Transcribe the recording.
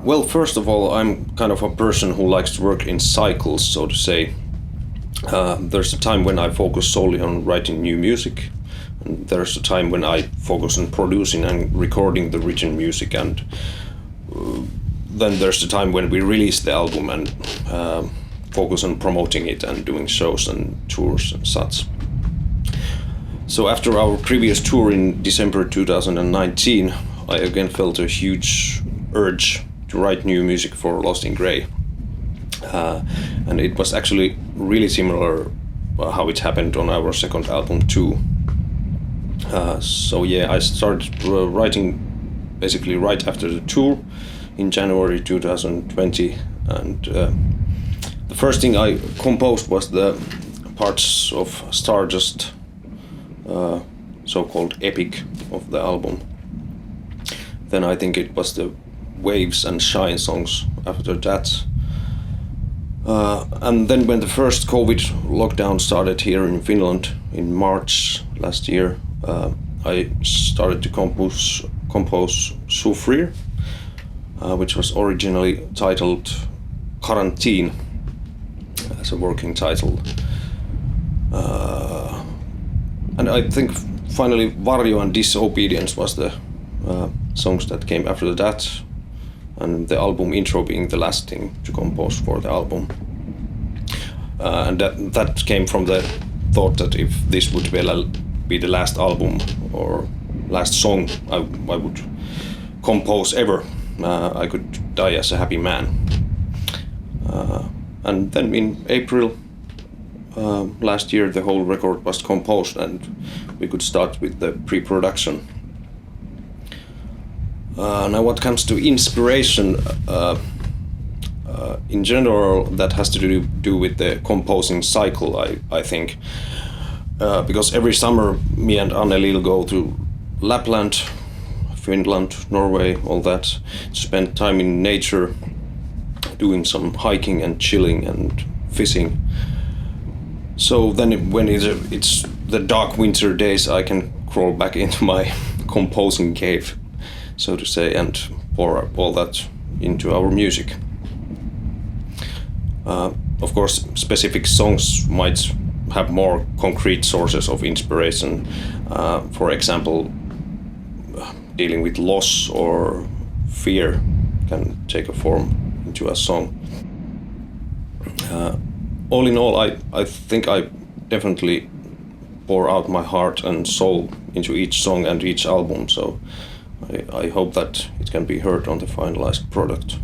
Well, first of all, I'm kind of a person who likes to work in cycles, so to say. There's a time when I focus solely on writing new music, and there's a time when I focus on producing and recording the written music, and then there's the time when we release the album and focus on promoting it and doing shows and tours and such. So after our previous tour in December 2019, I again felt a huge urge to write new music for Lost in Grey. And it was actually really similar how it happened on our second album too. So yeah, I started writing basically right after the tour in January 2020, and the first thing I composed was the parts of Stardust, so-called epic of the album. Then I think it was the Waves and Shine songs after that. And then when the first COVID lockdown started here in Finland in March last year, I started to compose Souffrir, which was originally titled Quarantine as a working title. And I think finally Varjo and Disobedience was the songs that came after that, and the album intro being the last thing to compose for the album. And that came from the thought that if this would be the last album or last song I would compose ever, I could die as a happy man. And then in April last year the whole record was composed and we could start with the pre-production. Now what comes to inspiration, in general that has to do with the composing cycle, I think. Because every summer me and Lill go to Lapland, Finland, Norway, all that, to spend time in nature, doing some hiking and chilling and fishing. So then when it's the dark winter days, I can crawl back into my composing cave, so to say, and pour all that into our music. Of course, specific songs might have more concrete sources of inspiration. For example, dealing with loss or fear can take a form into a song. All in all, I think I definitely pour out my heart and soul into each song and each album, so I hope that it can be heard on the finalized product.